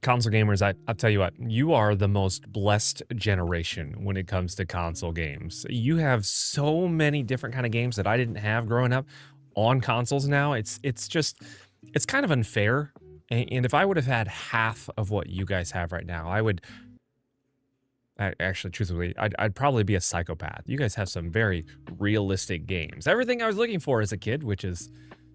Console gamers, I'll tell you what, you are the most blessed generation when it comes to console games. You have so many different kind of games that I didn't have growing up on consoles now. It's kind of unfair. And if I would have had half of what you guys have right now, I would actually, truthfully, I'd probably be a psychopath. You guys have some very realistic games. Everything I was looking for as a kid, which is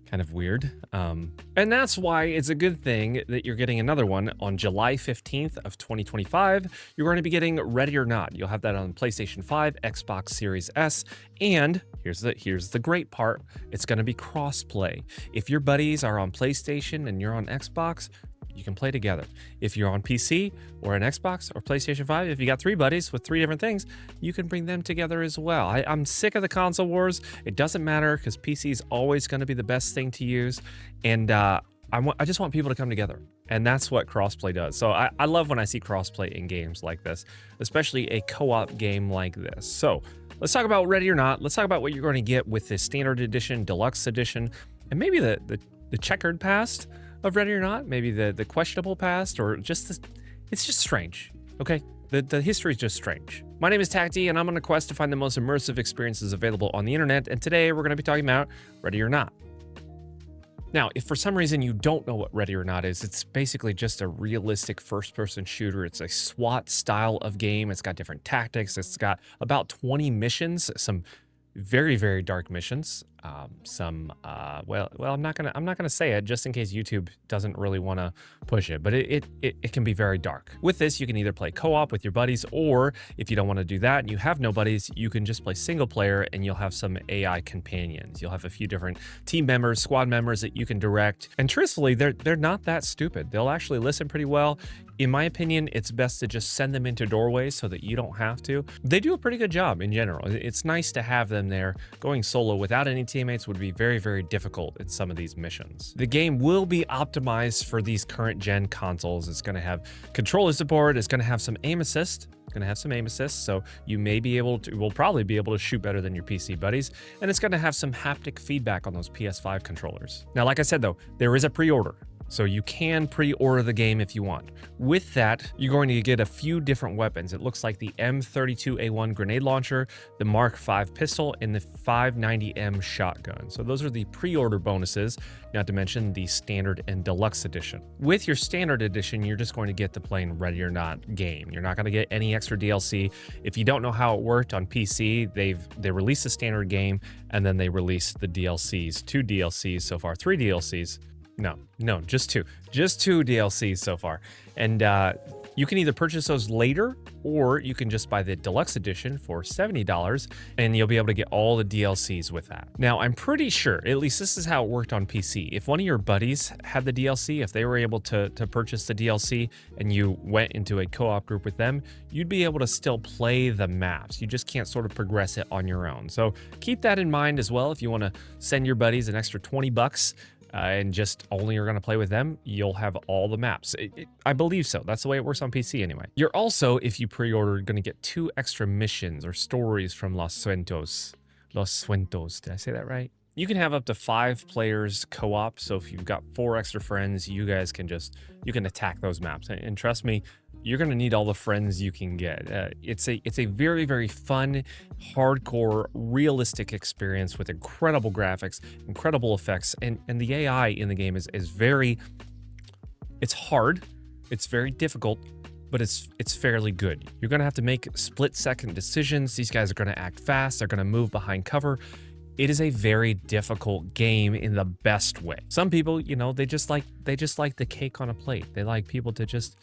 kind of weird. And that's why it's a good thing that you're getting another one on July 15th of 2025. You're going to be getting Ready or Not. You'll have that on PlayStation 5, Xbox Series S, and here's the great part. It's going to be cross-play. If your buddies are on PlayStation and you're on Xbox, you can play together. If you're on PC or an Xbox or PlayStation 5, if you got 3 buddies with 3 different things, you can bring them together as well. I'm sick of the console wars. It doesn't matter because PC is always going to be the best thing to use. And I just want people to come together. And that's what crossplay does. So I love when I see crossplay in games like this, especially a co-op game like this. So let's talk about Ready or Not. Let's talk about what you're going to get with the Standard Edition, Deluxe Edition, and maybe the checkered past of Ready or Not, maybe the questionable past, or just it's just strange, okay? The history is just strange. My name is Tacti, and I'm on a quest to find the most immersive experiences available on the internet, and today we're going to be talking about Ready or Not. Now, if for some reason you don't know what Ready or Not is, it's basically just a realistic first-person shooter. It's a SWAT style of game. It's got different tactics. It's got about 20 missions, some very, very dark missions. Well, I'm not gonna say it just in case YouTube doesn't really want to push it, but it can be very dark. With this, you can either play co-op with your buddies, or if you don't want to do that and you have no buddies, you can just play single player and you'll have some AI companions. You'll have a few different team members, squad members that you can direct. And truthfully, they're not that stupid. They'll actually listen pretty well. In my opinion, it's best to just send them into doorways so that you don't have to. They do a pretty good job in general. It's nice to have them there. Going solo without any teammates would be very, very difficult in some of these missions. The game will be optimized for these current gen consoles. It's going to have controller support. It's going to have some aim assist. So you will probably be able to shoot better than your PC buddies, and it's going to have some haptic feedback on those PS5 controllers. Now, like I said though, there is a pre-order. So you can pre-order the game if you want. With that, you're going to get a few different weapons. It looks like the M32A1 grenade launcher, the Mark V pistol, and the 590M shotgun. So those are the pre-order bonuses, not to mention the standard and deluxe edition. With your standard edition, you're just going to get the plain Ready or Not game. You're not going to get any extra DLC. If you don't know how it worked on PC, they released the standard game and then they released the DLCs, 2 DLCs so far, 3 DLCs. No, just 2. Just 2 DLCs so far. And you can either purchase those later, or you can just buy the deluxe edition for $70, and you'll be able to get all the DLCs with that. Now, I'm pretty sure, at least this is how it worked on PC. If one of your buddies had the DLC, if they were able to purchase the DLC and you went into a co-op group with them, you'd be able to still play the maps. You just can't sort of progress it on your own. So keep that in mind as well. If you want to send your buddies an extra 20 bucks, and just only are going to play with them, you'll have all the maps. I believe so. That's the way it works on PC anyway. You're also, if you pre-order, going to get 2 extra missions or stories from Los Suentos. Los Suentos, did I say that right? You can have up to 5 players co-op, so if you've got 4 extra friends, you guys can you can attack those maps. And trust me, you're gonna need all the friends you can get. It's a very, very fun, hardcore, realistic experience with incredible graphics, incredible effects, and the AI in the game is very, it's hard, it's very difficult, but it's fairly good. You're gonna have to make split-second decisions. These guys are gonna act fast, they're gonna move behind cover. It is a very difficult game in the best way. Some people, they just like the cake on a plate. They like people to just,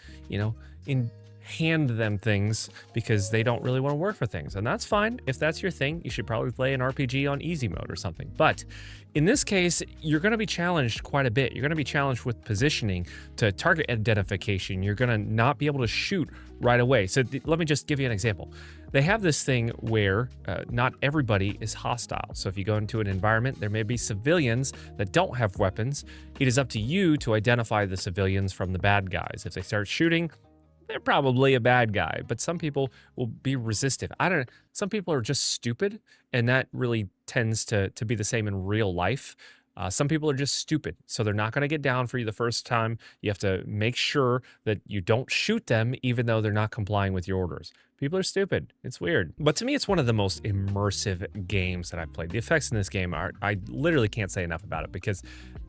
hand them things because they don't really want to work for things. And that's fine. If that's your thing, you should probably play an RPG on easy mode or something. But in this case, you're going to be challenged quite a bit. You're going to be challenged with positioning, to target identification. You're going to not be able to shoot right away. So let me just give you an example. They have this thing where not everybody is hostile. So if you go into an environment, there may be civilians that don't have weapons. It is up to you to identify the civilians from the bad guys. If they start shooting, they're probably a bad guy, but some people will be resistive. Some people are just stupid, and that really tends to be the same in real life. Some people are just stupid, so they're not going to get down for you the first time. You have to make sure that you don't shoot them, even though they're not complying with your orders. People are stupid. It's weird. But to me, it's one of the most immersive games that I've played. The effects in this game are, I literally can't say enough about it because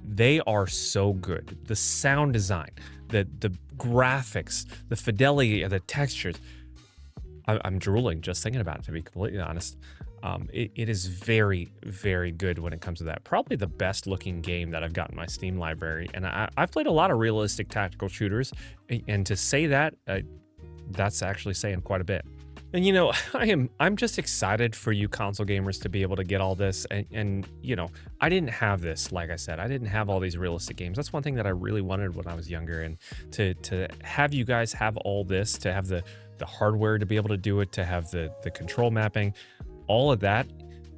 they are so good. The sound design, the graphics, the fidelity of the textures. I'm drooling just thinking about it, to be completely honest. It is very, very good when it comes to that. Probably the best looking game that I've got in my Steam library. And I've played a lot of realistic tactical shooters. And to say that, that's actually saying quite a bit. And you know, I'm just excited for you console gamers to be able to get all this. And you know, I didn't have this, like I said, I didn't have all these realistic games. That's one thing that I really wanted when I was younger. And to have you guys have all this, to have the hardware to be able to do it, to have the control mapping, all of that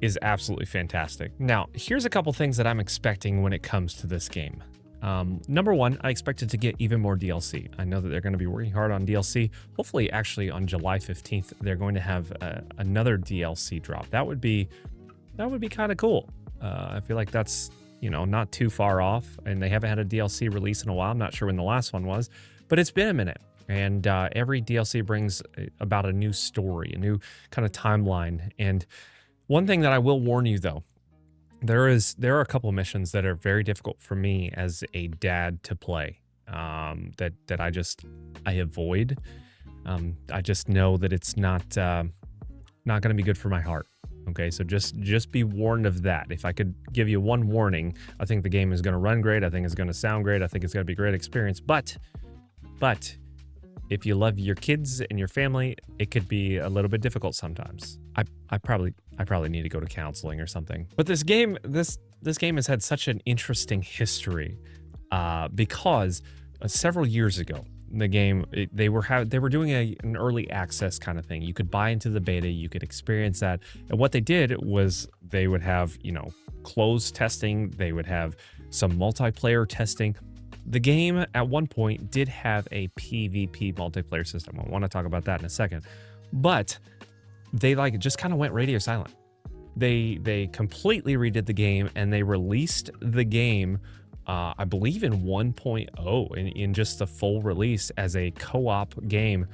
is absolutely fantastic. Now, here's a couple things that I'm expecting when it comes to this game. Number one, I expected to get even more DLC. I know that they're going to be working hard on DLC. Hopefully, actually, on July 15th, they're going to have another DLC drop. That would be kind of cool. I feel like that's, you know, not too far off, and they haven't had a DLC release in a while. I'm not sure when the last one was, but it's been a minute. And every DLC brings about a new story, a new kind of timeline. And one thing that I will warn you, though, there are a couple of missions that are very difficult for me as a dad to play. That I avoid. I just know that it's not going to be good for my heart. Okay, so just be warned of that. If I could give you one warning, I think the game is going to run great. I think it's going to sound great. I think it's going to be a great experience. But if you love your kids and your family, it could be a little bit difficult sometimes. I probably need to go to counseling or something. But this game has had such an interesting history because several years ago, the game they were doing an early access kind of thing. You could buy into the beta, you could experience that, and what they did was they would have, you know, closed testing, they would have some multiplayer testing. The game at one point did have a PvP multiplayer system. I want to talk about that in a second. But they just kind of went radio silent. They completely redid the game and they released the game, I believe in 1.0, in just the full release as a co-op game.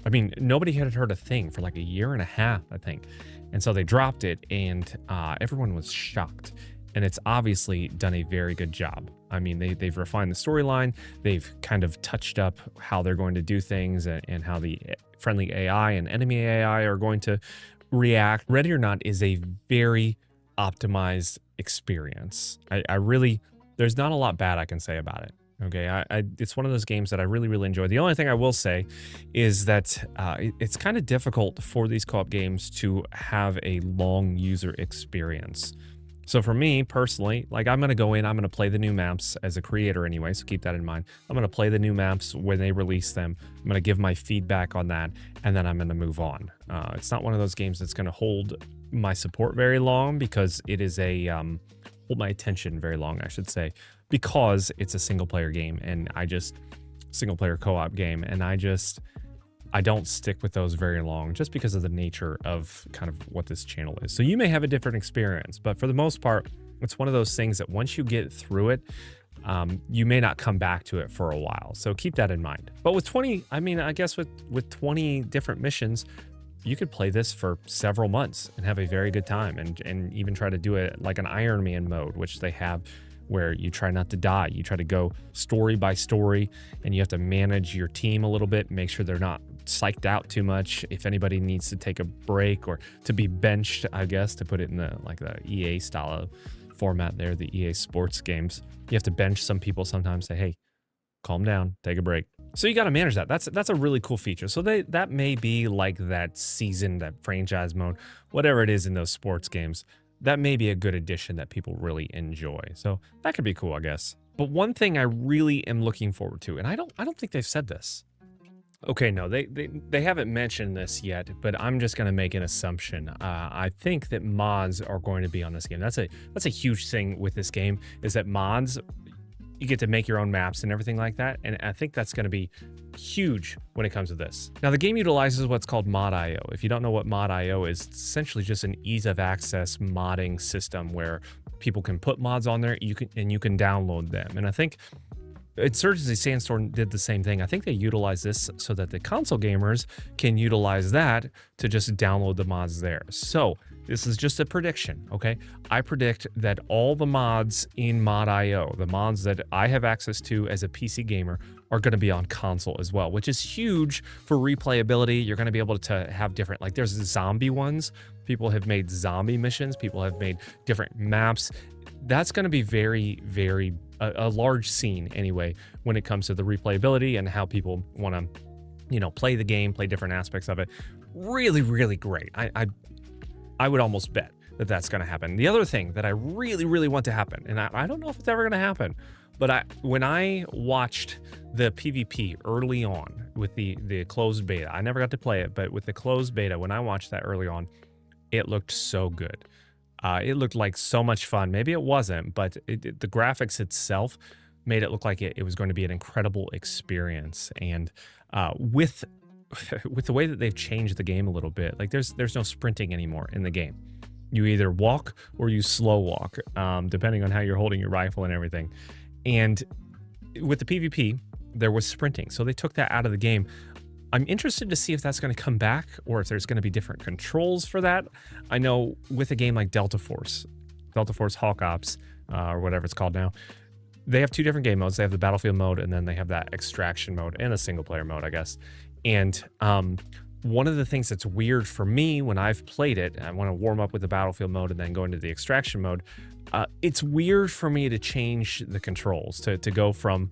I mean, nobody had heard a thing for like a year and a half, I think. And so they dropped it and everyone was shocked. And it's obviously done a very good job. I mean, they've refined the storyline. They've kind of touched up how they're going to do things and how the friendly AI and enemy AI are going to react. Ready or Not is a very optimized experience. I really, there's not a lot bad I can say about it. Okay, it's one of those games that I really, really enjoy. The only thing I will say is that it's kind of difficult for these co-op games to have a long user experience. So for me personally, like I'm going to go in, I'm going to play the new maps as a creator anyway, so keep that in mind. I'm going to play the new maps when they release them. I'm going to give my feedback on that, and then I'm going to move on. It's not one of those games that's going to hold my support very long because it is hold my attention very long, I should say, because it's a single player game and single player co-op game, and I don't stick with those very long just because of the nature of kind of what this channel is. So you may have a different experience, but for the most part, it's one of those things that once you get through it, you may not come back to it for a while. So keep that in mind. But with 20, I mean, I guess with 20 different missions, you could play this for several months and have a very good time and even try to do it like an Iron Man mode, which they have, where you try not to die. You try to go story by story and you have to manage your team a little bit, make sure they're not psyched out too much. If anybody needs to take a break or to be benched, I guess, to put it in the EA style of format there, the EA sports games, you have to bench some people sometimes, say, hey, calm down, take a break. So you got to manage that. That's a really cool feature. So that may be like that season, that franchise mode, whatever it is in those sports games. That may be a good addition that people really enjoy. So that could be cool, I guess. But one thing I really am looking forward to, and I don't think they've said this. Okay, no, they haven't mentioned this yet, but I'm just going to make an assumption. I think that mods are going to be on this game. That's a huge thing with this game, is that mods, You get to make your own maps and everything like that. And I think that's going to be huge when it comes to this. Now, the game utilizes what's called Mod.io. If you don't know what Mod.io is, it's essentially just an ease of access modding system where people can put mods on there, you can download them. And I think Insurgency Sandstorm did the same thing. I think they utilize this so that the console gamers can utilize that to just download the mods there. So this is just a prediction, okay? I predict that all the mods in Mod.io, the mods that I have access to as a PC gamer, are going to be on console as well, which is huge for replayability. You're going to be able to have different, like there's zombie ones. People have made zombie missions. People have made different maps. That's going to be very, very a large scene anyway when it comes to the replayability and how people want to, you know, play the game, play different aspects of it. Really, really great. I would almost bet that that's going to happen. The other thing that I really, really want to happen, and I don't know if it's ever going to happen, but when I watched the PvP early on with the closed beta, I never got to play it, but with the closed beta, when I watched that early on, it looked so good. It looked like so much fun. Maybe it wasn't, but the graphics itself made it look like it was going to be an incredible experience. And with the way that they've changed the game a little bit, like there's no sprinting anymore in the game. You either walk or you slow walk, depending on how you're holding your rifle and everything. And with the PvP, there was sprinting, so they took that out of the game. I'm interested to see if that's going to come back or if there's going to be different controls for that. I know with a game like Delta Force Hawk Ops, or whatever it's called now, they have two different game modes. They have the battlefield mode, and then they have that extraction mode and a single player mode, I guess. And one of the things that's weird for me when I've played it, I want to warm up with the battlefield mode and then go into the extraction mode. It's weird for me to change the controls, to go from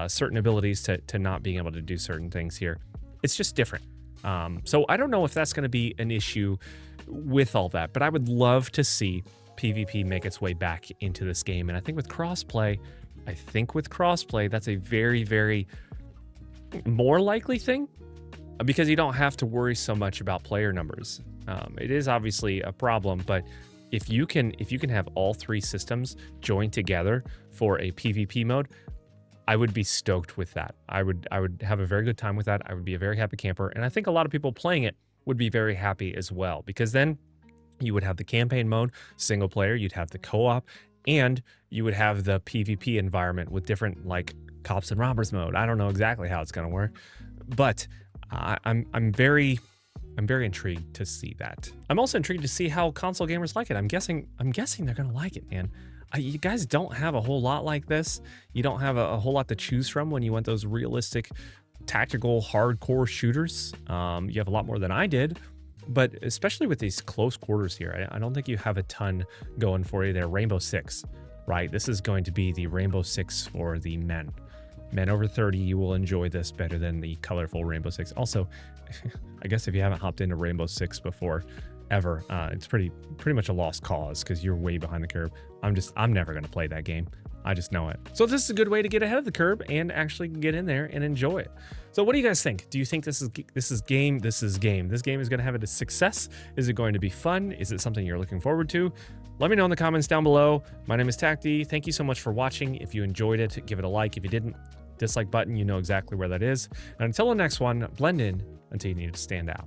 certain abilities to not being able to do certain things here. It's just different. So I don't know if that's going to be an issue with all that, but I would love to see PvP make its way back into this game. And I think with crossplay, that's a very, very more likely thing, because you don't have to worry so much about player numbers. It is obviously a problem, but if you can have all three systems joined together for a PvP mode, I would be stoked with that. I would have a very good time with that. I would be a very happy camper. And I think a lot of people playing it would be very happy as well, because then you would have the campaign mode, single player, you'd have the co-op, and you would have the PvP environment with different, like, cops and robbers mode. I don't know exactly how it's going to work, but I'm very intrigued to see that. I'm also intrigued to see how console gamers like it. I'm guessing they're going to like it, man. You guys don't have a whole lot like this. You don't have a whole lot to choose from when you want those realistic, tactical, hardcore shooters. You have a lot more than I did, but especially with these close quarters here, I don't think you have a ton going for you there. Rainbow Six, right? This is going to be the Rainbow Six for the men. Men over 30, you will enjoy this better than the colorful Rainbow Six. Also, I guess if you haven't hopped into Rainbow Six before, ever, it's pretty much a lost cause because you're way behind the curve. I'm never going to play that game. I just know it. So this is a good way to get ahead of the curve and actually get in there and enjoy it. So what do you guys think? Do you think this is game? This game is going to have a success? Is it going to be fun? Is it something you're looking forward to? Let me know in the comments down below. My name is TacD. Thank you so much for watching. If you enjoyed it, give it a like. If you didn't, dislike button, you know exactly where that is. And until the next one, blend in until you need to stand out.